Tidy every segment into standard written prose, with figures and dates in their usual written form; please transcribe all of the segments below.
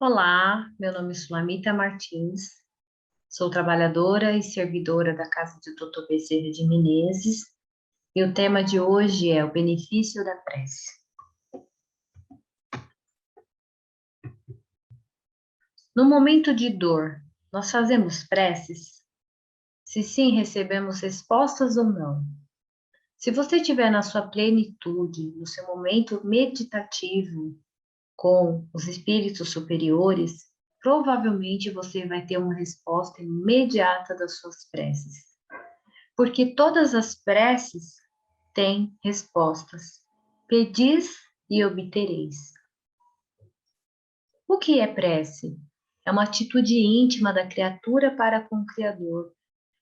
Olá, meu nome é Sulamita Martins, sou trabalhadora e servidora da Casa de Doutor Bezerra de Menezes e o tema de hoje é o benefício da prece. No momento de dor, nós fazemos preces? Se sim, recebemos respostas ou não? Se você estiver na sua plenitude, no seu momento meditativo com os espíritos superiores, provavelmente você vai ter uma resposta imediata das suas preces. Porque todas as preces têm respostas. Pedis e obtereis. O que é prece? É uma atitude íntima da criatura para com o Criador.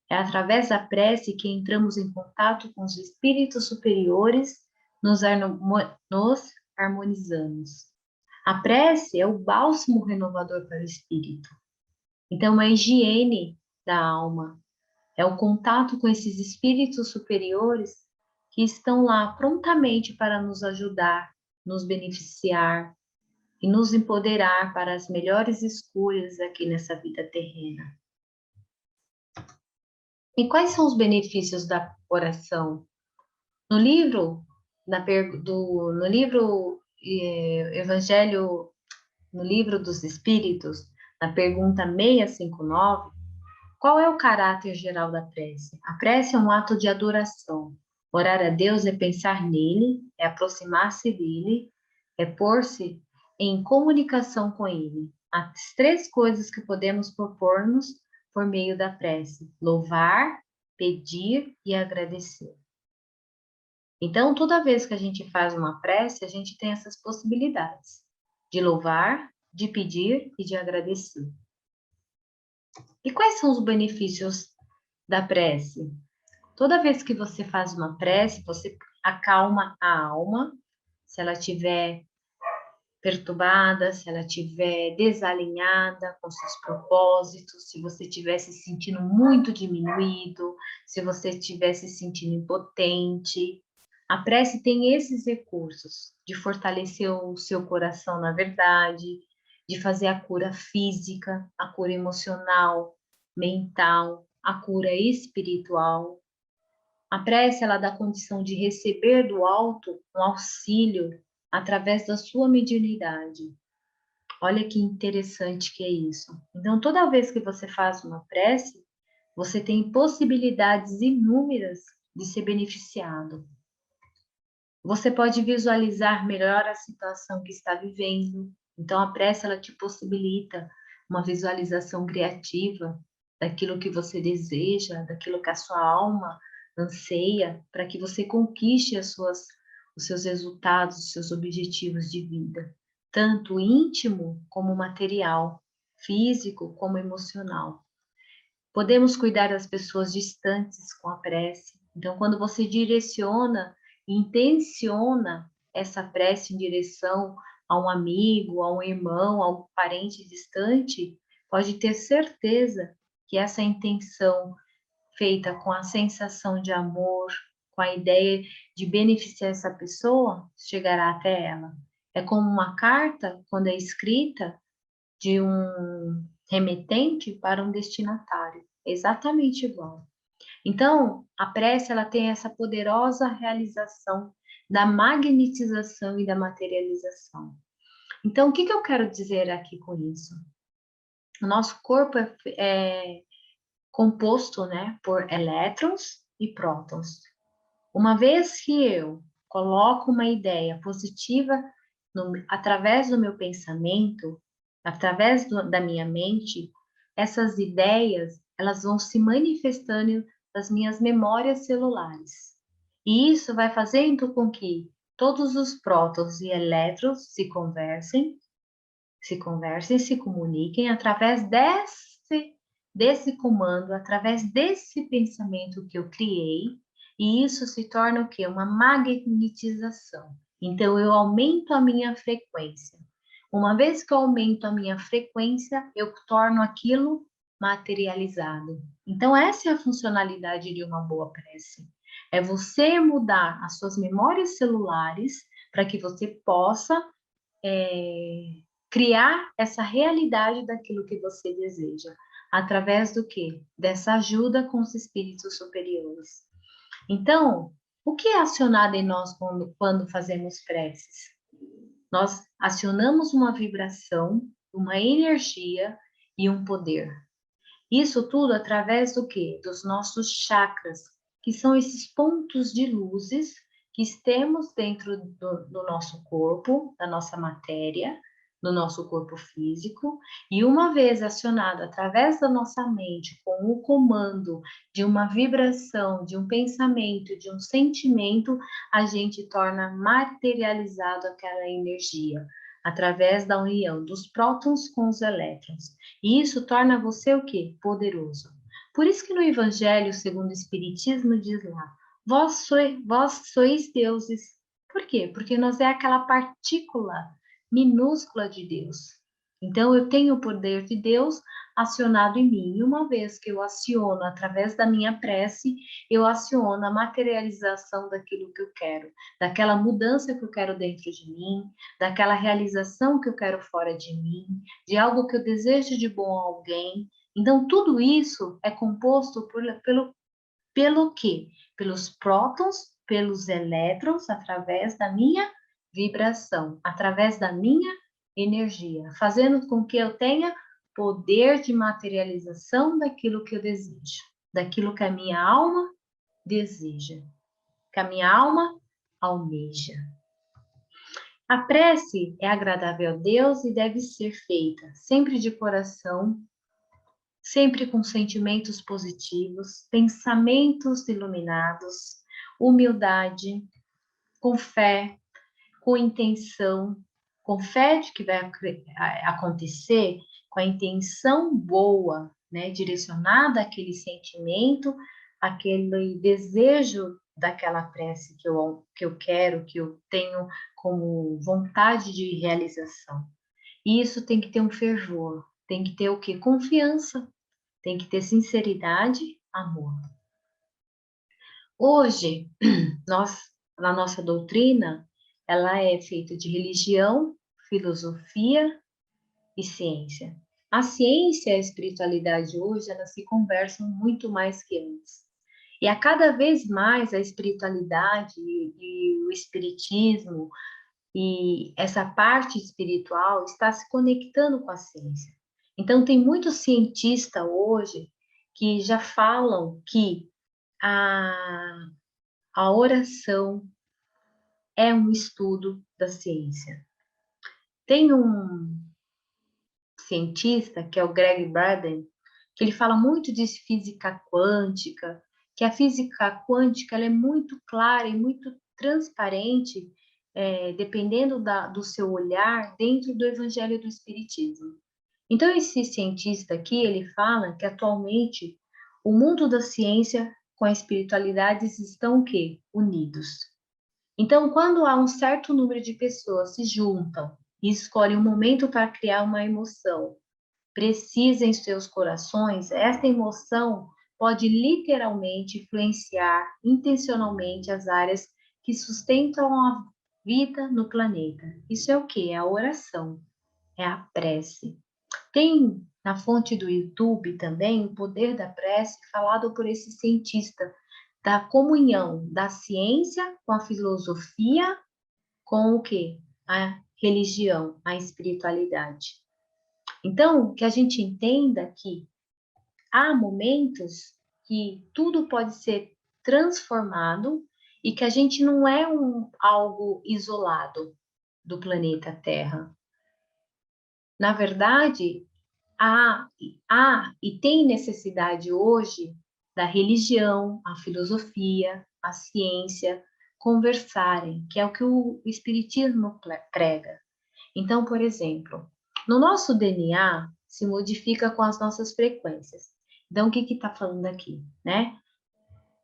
É através da prece que entramos em contato com os espíritos superiores, nos harmonizamos. A prece é o bálsamo renovador para o espírito. Então, é a higiene da alma, é o contato com esses espíritos superiores que estão lá prontamente para nos ajudar, nos beneficiar e nos empoderar para as melhores escolhas aqui nessa vida terrena. E quais são os benefícios da oração? No livro, no livro Evangelho, no livro dos Espíritos, na pergunta 659, qual é o caráter geral da prece? A prece é um ato de adoração. Orar a Deus é pensar nele, é aproximar-se dele, é pôr-se em comunicação com ele. As três coisas que podemos propor-nos por meio da prece: louvar, pedir e agradecer. Então, toda vez que a gente faz uma prece, a gente tem essas possibilidades de louvar, de pedir e de agradecer. E quais são os benefícios da prece? Toda vez que você faz uma prece, você acalma a alma. Se ela estiver perturbada, se ela estiver desalinhada com seus propósitos, se você estiver se sentindo muito diminuído, se você estiver se sentindo impotente, a prece tem esses recursos de fortalecer o seu coração na verdade, de fazer a cura física, a cura emocional, mental, a cura espiritual. A prece, ela dá condição de receber do alto um auxílio através da sua mediunidade. Olha que interessante que é isso. Então, toda vez que você faz uma prece, você tem possibilidades inúmeras de ser beneficiado. Você pode visualizar melhor a situação que está vivendo. Então, a prece, ela te possibilita uma visualização criativa daquilo que você deseja, daquilo que a sua alma anseia, para que você conquiste os seus resultados, os seus objetivos de vida, tanto íntimo como material, físico como emocional. Podemos cuidar das pessoas distantes com a prece. Então, quando você direciona, intenciona essa prece em direção a um amigo, a um irmão, a um parente distante, pode ter certeza que essa intenção feita com a sensação de amor, com a ideia de beneficiar essa pessoa, chegará até ela. É como uma carta, quando é escrita, de um remetente para um destinatário. Exatamente igual. Então, a prece ela tem essa poderosa realização da magnetização e da materialização. Então, o que eu quero dizer aqui com isso? O nosso corpo é composto, né, por elétrons e prótons. Uma vez que eu coloco uma ideia positiva através do meu pensamento, através da minha mente, essas ideias elas vão se manifestando nas minhas memórias celulares. E isso vai fazendo com que todos os prótons e elétrons se comuniquem através desse comando, através desse pensamento que eu criei, e isso se torna o quê? Uma magnetização. Então, eu aumento a minha frequência. Uma vez que eu aumento a minha frequência, eu torno aquilo materializado. Então, essa é a funcionalidade de uma boa prece. É você mudar as suas memórias celulares para que você possa criar essa realidade daquilo que você deseja. Através do quê? Dessa ajuda com os espíritos superiores. Então, o que é acionado em nós quando fazemos preces? Nós acionamos uma vibração, uma energia e um poder. Isso tudo através do quê? Dos nossos chakras, que são esses pontos de luzes que temos dentro do nosso corpo, da nossa matéria, do nosso corpo físico, e uma vez acionado através da nossa mente, com o comando de uma vibração, de um pensamento, de um sentimento, a gente torna materializado aquela energia, através da união dos prótons com os elétrons. E isso torna você o quê? Poderoso. Por isso que no Evangelho, segundo o Espiritismo, diz lá, vós sois deuses. Por quê? Porque nós é aquela partícula minúscula de Deus. Então, eu tenho o poder de Deus acionado em mim. E uma vez que eu aciono através da minha prece, eu aciono a materialização daquilo que eu quero, daquela mudança que eu quero dentro de mim, daquela realização que eu quero fora de mim, de algo que eu desejo de bom a alguém. Então, tudo isso é composto pelo quê? Pelos prótons, pelos elétrons, através da minha vibração, através da minha energia, fazendo com que eu tenha poder de materialização daquilo que eu desejo, daquilo que a minha alma deseja, que a minha alma almeja. A prece é agradável a Deus e deve ser feita sempre de coração, sempre com sentimentos positivos, pensamentos iluminados, humildade, com fé, com intenção, com fé de que vai acontecer, com a intenção boa, né, direcionada àquele sentimento, aquele desejo daquela prece que eu quero, que eu tenho como vontade de realização. E isso tem que ter um fervor, tem que ter o quê? Confiança, tem que ter sinceridade, amor. Hoje, na nossa doutrina, ela é feita de religião, filosofia e ciência. A ciência e a espiritualidade hoje, elas se conversam muito mais que antes. E a cada vez mais a espiritualidade e o espiritismo e essa parte espiritual está se conectando com a ciência. Então, tem muitos cientistas hoje que já falam que a oração é um estudo da ciência. Tem um cientista, que é o Greg Braden, que ele fala muito de física quântica, que a física quântica ela é muito clara e muito transparente, dependendo do seu olhar, dentro do Evangelho do Espiritismo. Então, esse cientista aqui, ele fala que atualmente o mundo da ciência com a espiritualidade estão o quê? Unidos. Então, quando há um certo número de pessoas se juntam e escolhem um momento para criar uma emoção, precisa em seus corações, essa emoção pode literalmente influenciar intencionalmente as áreas que sustentam a vida no planeta. Isso é o que? É a oração, é a prece. Tem na fonte do YouTube também o poder da prece falado por esse cientista da comunhão da ciência com a filosofia, com o quê? A religião, a espiritualidade. Então, que a gente entenda que há momentos que tudo pode ser transformado e que a gente não é algo isolado do planeta Terra. Na verdade, há e tem necessidade hoje da religião, a filosofia, a ciência conversarem, que é o que o Espiritismo prega. Então, por exemplo, no nosso DNA se modifica com as nossas frequências. Então, o que está falando aqui, né?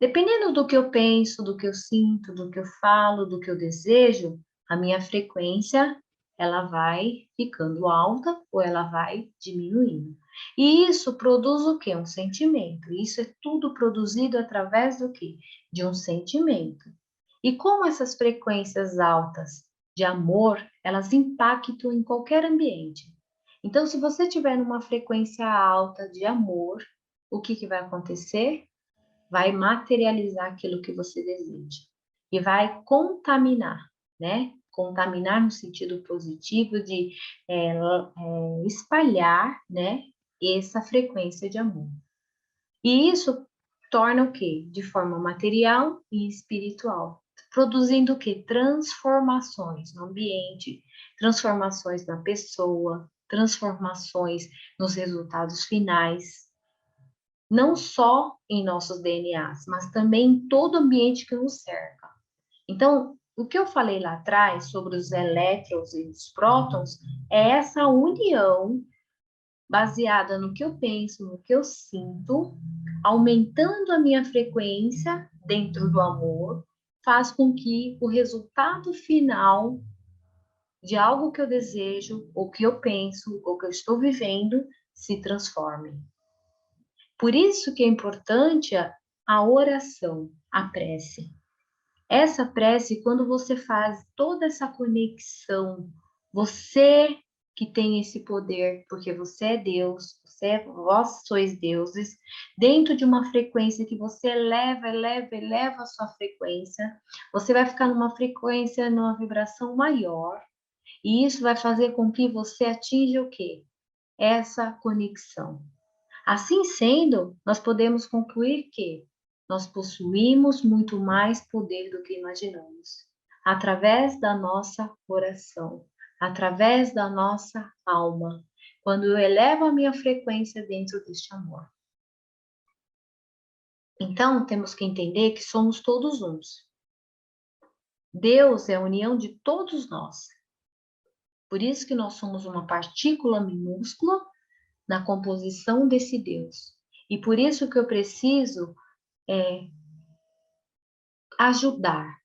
Dependendo do que eu penso, do que eu sinto, do que eu falo, do que eu desejo, a minha frequência ela vai ficando alta ou ela vai diminuindo. E isso produz o quê? Um sentimento. Isso é tudo produzido através do quê? De um sentimento. E como essas frequências altas de amor, elas impactam em qualquer ambiente. Então, se você estiver numa frequência alta de amor, o que vai acontecer? Vai materializar aquilo que você deseja e vai contaminar, né? Contaminar no sentido positivo de espalhar, né? Essa frequência de amor. E isso torna o quê? De forma material e espiritual, produzindo o quê? Transformações no ambiente, transformações na pessoa, transformações nos resultados finais, não só em nossos DNAs, mas também em todo o ambiente que nos cerca. Então, o que eu falei lá atrás sobre os elétrons e os prótons é essa união baseada no que eu penso, no que eu sinto, aumentando a minha frequência dentro do amor, faz com que o resultado final de algo que eu desejo, ou que eu penso, ou que eu estou vivendo, se transforme. Por isso que é importante a oração, a prece. Essa prece, quando você faz toda essa conexão, você que tem esse poder, porque você é Deus, vós sois deuses, dentro de uma frequência que você eleva a sua frequência, você vai ficar numa frequência, numa vibração maior, e isso vai fazer com que você atinja o quê? Essa conexão. Assim sendo, nós podemos concluir que nós possuímos muito mais poder do que imaginamos, através da nossa oração, através da nossa alma, quando eu elevo a minha frequência dentro deste amor. Então, temos que entender que somos todos uns. Deus é a união de todos nós. Por isso que nós somos uma partícula minúscula na composição desse Deus. E por isso que eu preciso ajudar,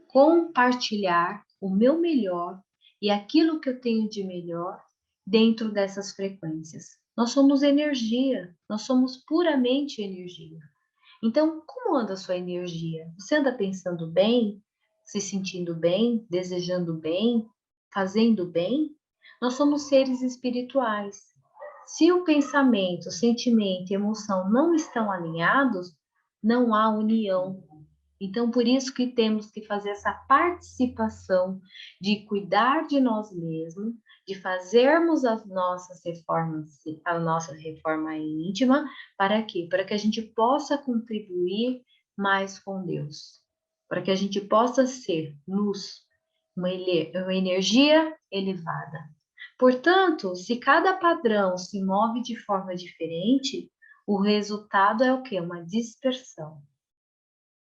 compartilhar o meu melhor e aquilo que eu tenho de melhor dentro dessas frequências. Nós somos energia, nós somos puramente energia. Então, como anda a sua energia? Você anda pensando bem, se sentindo bem, desejando bem, fazendo bem? Nós somos seres espirituais. Se o pensamento, o sentimento e a emoção não estão alinhados, não há união. Então, por isso que temos que fazer essa participação de cuidar de nós mesmos, de fazermos as nossas reformas, a nossa reforma íntima, para quê? Para que a gente possa contribuir mais com Deus, para que a gente possa ser luz, uma energia elevada. Portanto, se cada padrão se move de forma diferente, o resultado é o quê? Uma dispersão.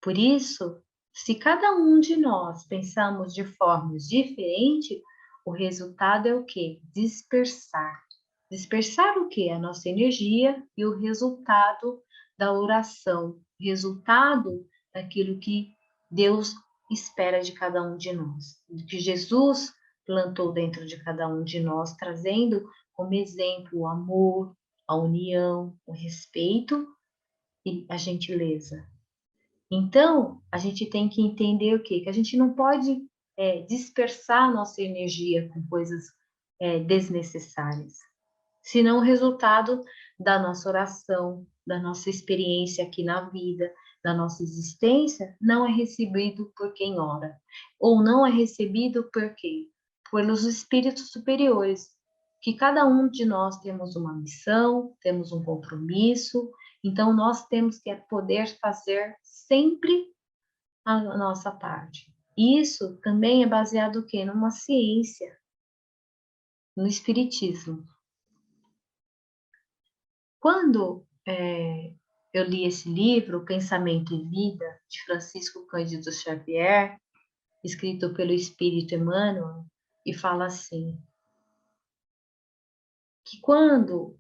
Por isso, se cada um de nós pensamos de formas diferentes, o resultado é o quê? Dispersar. Dispersar o quê? A nossa energia e o resultado da oração, resultado daquilo que Deus espera de cada um de nós, que Jesus plantou dentro de cada um de nós, trazendo como exemplo o amor, a união, o respeito e a gentileza. Então, a gente tem que entender o quê? Que a gente não pode dispersar nossa energia com coisas desnecessárias, senão o resultado da nossa oração, da nossa experiência aqui na vida, da nossa existência, não é recebido por quem ora, ou não é recebido por quê? Pelos espíritos superiores, que cada um de nós temos uma missão, temos um compromisso, então nós temos que poder fazer sempre a nossa parte. Isso também é baseado o quê? Numa ciência, no espiritismo. Quando eu li esse livro, Pensamento e Vida, de Francisco Cândido Xavier, escrito pelo Espírito Emmanuel, e fala que quando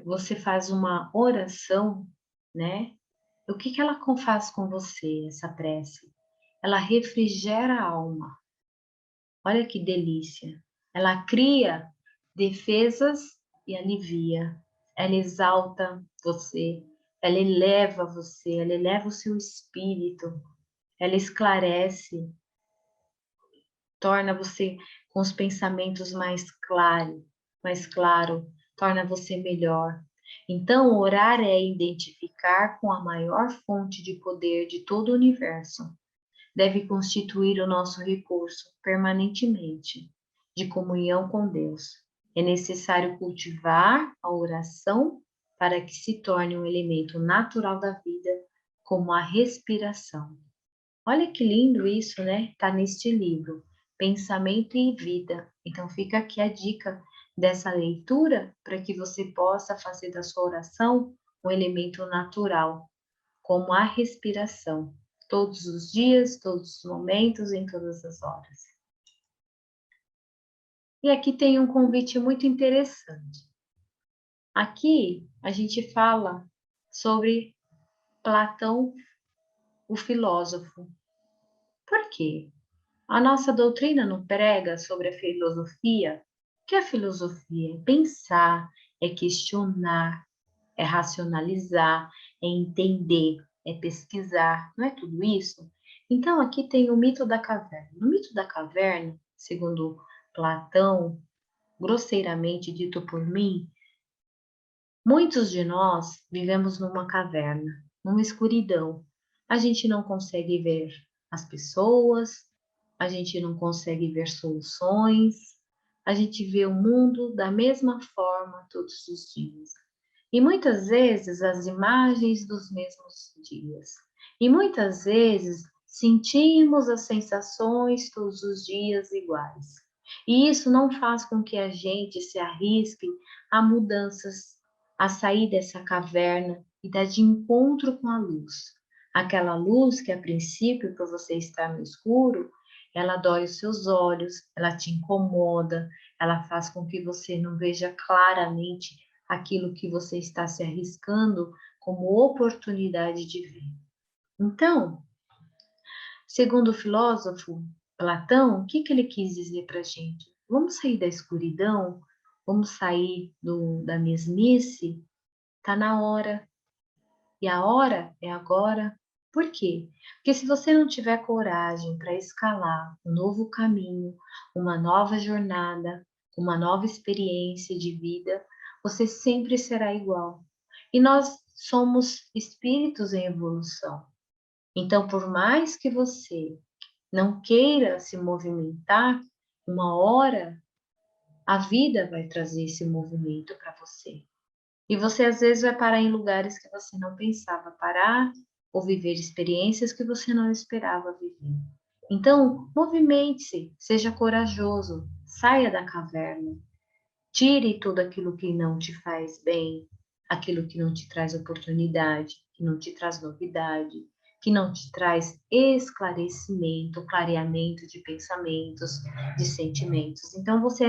você faz uma oração, né? O que ela faz com você, essa prece? Ela refrigera a alma. Olha que delícia. Ela cria defesas e alivia. Ela exalta você, ela eleva o seu espírito, ela esclarece. torna você com os pensamentos mais claro, torna você melhor. Então, orar é identificar com a maior fonte de poder de todo o universo. Deve constituir o nosso recurso permanentemente de comunhão com Deus. É necessário cultivar a oração para que se torne um elemento natural da vida, como a respiração. Olha que lindo isso, né? Está neste livro, Pensamento e Vida. Então fica aqui a dica dessa leitura para que você possa fazer da sua oração um elemento natural, como a respiração, todos os dias, todos os momentos, em todas as horas. E aqui tem um convite muito interessante. Aqui a gente fala sobre Platão, o filósofo. Por quê? A nossa doutrina não prega sobre a filosofia? O que é filosofia? É pensar, é questionar, é racionalizar, é entender, é pesquisar, não é tudo isso? Então, aqui tem o mito da caverna. No mito da caverna, segundo Platão, grosseiramente dito por mim, muitos de nós vivemos numa caverna, numa escuridão. A gente não consegue ver as pessoas, a gente não consegue ver soluções, a gente vê o mundo da mesma forma todos os dias. E muitas vezes as imagens dos mesmos dias. E muitas vezes sentimos as sensações todos os dias iguais. E isso não faz com que a gente se arrisque a mudanças, a sair dessa caverna e dar de encontro com a luz. Aquela luz que a princípio, por você estar no escuro, ela dói os seus olhos, ela te incomoda, ela faz com que você não veja claramente aquilo que você está se arriscando como oportunidade de ver. Então, segundo o filósofo Platão, o que ele quis dizer para a gente? Vamos sair da escuridão, vamos sair da mesmice, está na hora. E a hora é agora. Por quê? Porque se você não tiver coragem para escalar um novo caminho, uma nova jornada, uma nova experiência de vida, você sempre será igual. E nós somos espíritos em evolução. Então, por mais que você não queira se movimentar, uma hora a vida vai trazer esse movimento para você. E você às vezes vai parar em lugares que você não pensava parar, ou viver experiências que você não esperava viver. Então, movimente-se, seja corajoso, saia da caverna, tire tudo aquilo que não te faz bem, aquilo que não te traz oportunidade, que não te traz novidade, que não te traz esclarecimento, clareamento de pensamentos, de sentimentos. Então, você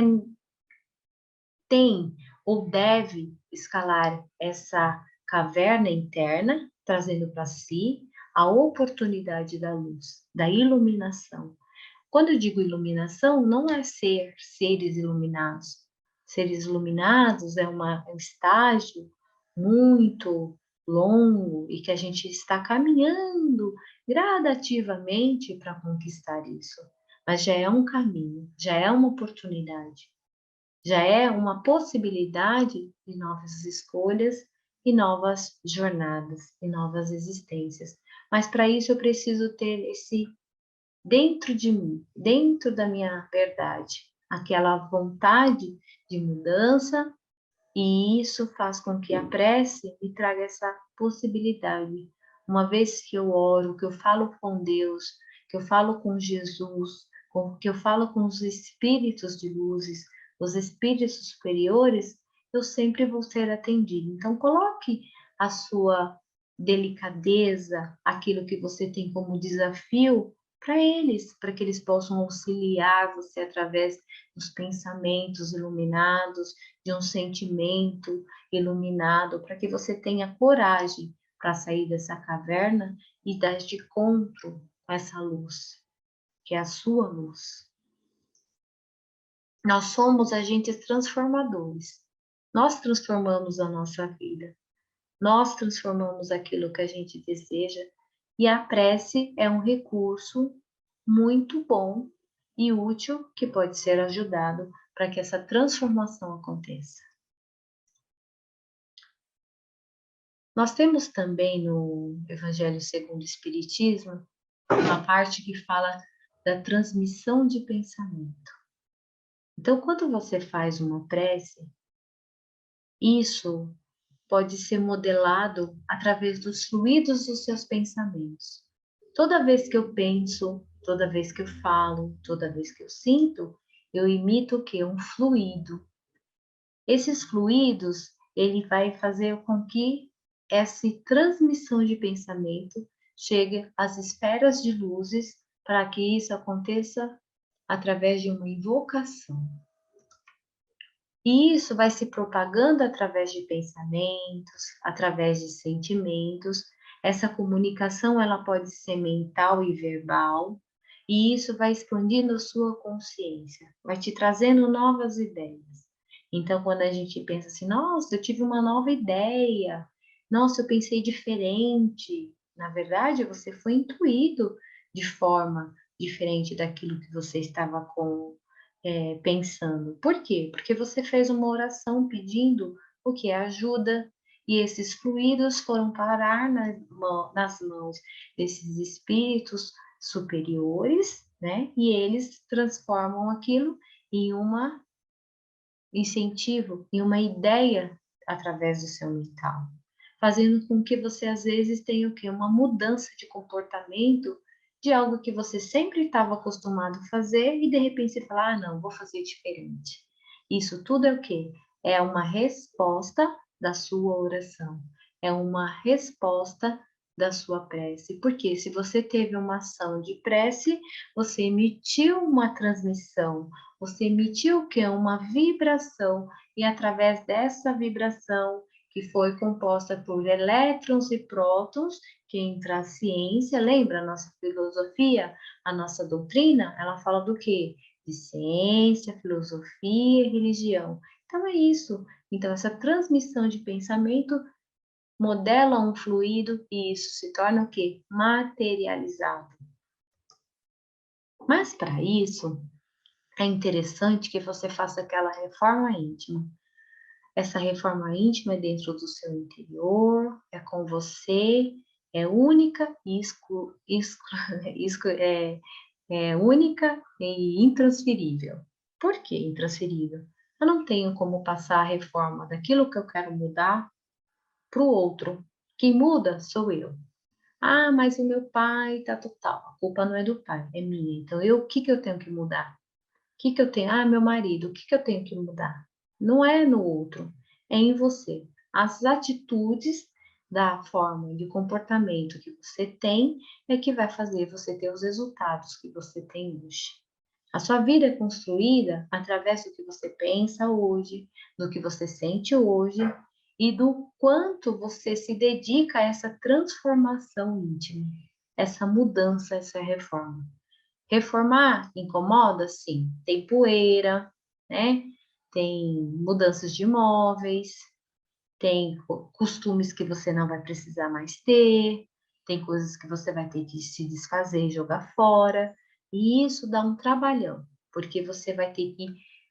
tem ou deve escalar essa caverna interna, trazendo para si a oportunidade da luz, da iluminação. Quando eu digo iluminação, não é ser seres iluminados. Seres iluminados é um estágio muito longo e que a gente está caminhando gradativamente para conquistar isso. Mas já é um caminho, já é uma oportunidade, já é uma possibilidade de novas escolhas e novas jornadas e novas existências. Mas para isso eu preciso ter esse dentro de mim, dentro da minha verdade, aquela vontade de mudança, e isso faz com que a prece me traga essa possibilidade. Uma vez que eu oro, que eu falo com Deus, que eu falo com Jesus, que eu falo com os espíritos de luzes, os espíritos superiores, eu sempre vou ser atendido. Então, coloque a sua delicadeza, aquilo que você tem como desafio, para eles, para que eles possam auxiliar você através dos pensamentos iluminados, de um sentimento iluminado, para que você tenha coragem para sair dessa caverna e dar de encontro com essa luz, que é a sua luz. Nós somos agentes transformadores. Nós transformamos a nossa vida. Nós transformamos aquilo que a gente deseja. E a prece é um recurso muito bom e útil que pode ser ajudado para que essa transformação aconteça. Nós temos também no Evangelho segundo o Espiritismo uma parte que fala da transmissão de pensamento. Então, quando você faz uma prece, isso pode ser modelado através dos fluidos dos seus pensamentos. Toda vez que eu penso, toda vez que eu falo, toda vez que eu sinto, eu imito o quê? Um fluido. Esses fluidos, ele vai fazer com que essa transmissão de pensamento chegue às esferas de luzes para que isso aconteça através de uma invocação. E isso vai se propagando através de pensamentos, através de sentimentos. Essa comunicação ela pode ser mental e verbal, e isso vai expandindo a sua consciência, vai te trazendo novas ideias. Então, quando a gente pensa assim, nossa, eu tive uma nova ideia, nossa, eu pensei diferente. Na verdade, você foi intuído de forma diferente daquilo que você estava pensando. Por quê? Porque você fez uma oração pedindo o que? Ajuda, e esses fluidos foram parar nas mãos desses espíritos superiores, né? E eles transformam aquilo em uma incentivo, em uma ideia através do seu mental, fazendo com que você às vezes tenha o quê? Uma mudança de comportamento de algo que você sempre estava acostumado a fazer e de repente você fala, ah, não, vou fazer diferente. Isso tudo é o quê? É uma resposta da sua oração, é uma resposta da sua prece. Porque se você teve uma ação de prece, você emitiu uma transmissão, você emitiu o quê? Uma vibração, e através dessa vibração, que foi composta por elétrons e prótons, que entra a ciência, lembra a nossa filosofia, a nossa doutrina, ela fala do quê? De ciência, filosofia e religião. Então é isso. Então essa transmissão de pensamento modela um fluido e isso se torna o quê? Materializado. Mas para isso, é interessante que você faça aquela reforma íntima. Essa reforma íntima é dentro do seu interior, é com você, é única e única e intransferível. Por que intransferível? Eu não tenho como passar a reforma daquilo que eu quero mudar para o outro. Quem muda sou eu. Ah, mas o meu pai tá total. A culpa não é do pai, é minha. Então, o que que eu tenho que mudar? Que eu tenho? Ah, meu marido, o que que eu tenho que mudar? Não é no outro, é em você. As atitudes da forma de comportamento que você tem é que vai fazer você ter os resultados que você tem hoje. A sua vida é construída através do que você pensa hoje, do que você sente hoje e do quanto você se dedica a essa transformação íntima, essa mudança, essa reforma. Reformar incomoda? Sim. Tem poeira, né? Tem mudanças de imóveis, tem costumes que você não vai precisar mais ter, tem coisas que você vai ter que se desfazer e jogar fora. E isso dá um trabalhão, porque você vai ter que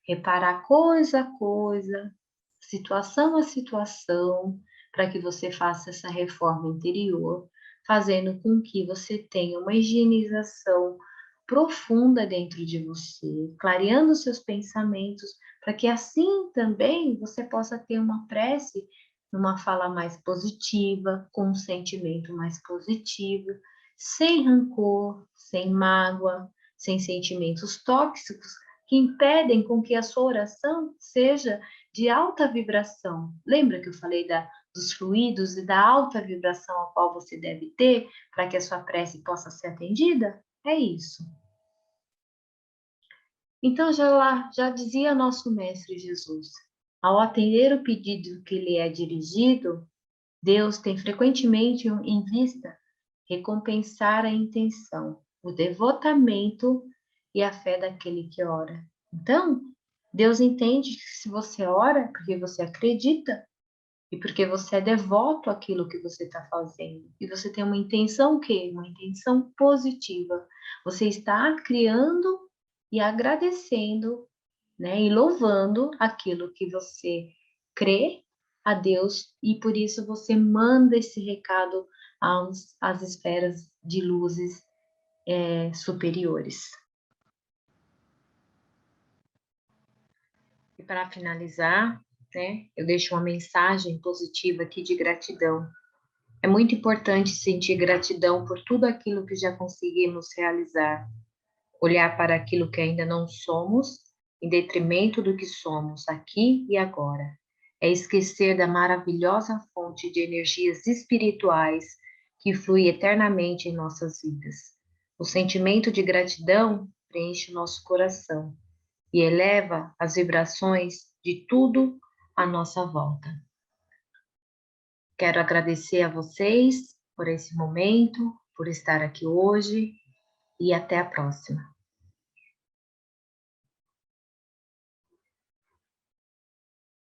reparar coisa a coisa, situação a situação, para que você faça essa reforma interior, fazendo com que você tenha uma higienização profunda dentro de você, clareando seus pensamentos, para que assim também você possa ter uma prece, uma fala mais positiva, com um sentimento mais positivo, sem rancor, sem mágoa, sem sentimentos tóxicos que impedem com que a sua oração seja de alta vibração. Lembra que eu falei dos fluidos e da alta vibração a qual você deve ter para que a sua prece possa ser atendida? É isso. Então, já dizia nosso Mestre Jesus, ao atender o pedido que lhe é dirigido, Deus tem frequentemente em vista recompensar a intenção, o devotamento e a fé daquele que ora. Então, Deus entende que se você ora, porque você acredita e porque você é devoto àquilo que você está fazendo. E você tem uma intenção o quê? Uma intenção positiva. Você está criando e agradecendo, né, e louvando aquilo que você crê a Deus, e por isso você manda esse recado às esferas de luzes superiores. E para finalizar, né, eu deixo uma mensagem positiva aqui de gratidão. É muito importante sentir gratidão por tudo aquilo que já conseguimos realizar, olhar para aquilo que ainda não somos, em detrimento do que somos aqui e agora. É esquecer da maravilhosa fonte de energias espirituais que flui eternamente em nossas vidas. O sentimento de gratidão preenche o nosso coração e eleva as vibrações de tudo à nossa volta. Quero agradecer a vocês por esse momento, por estar aqui hoje, e até a próxima.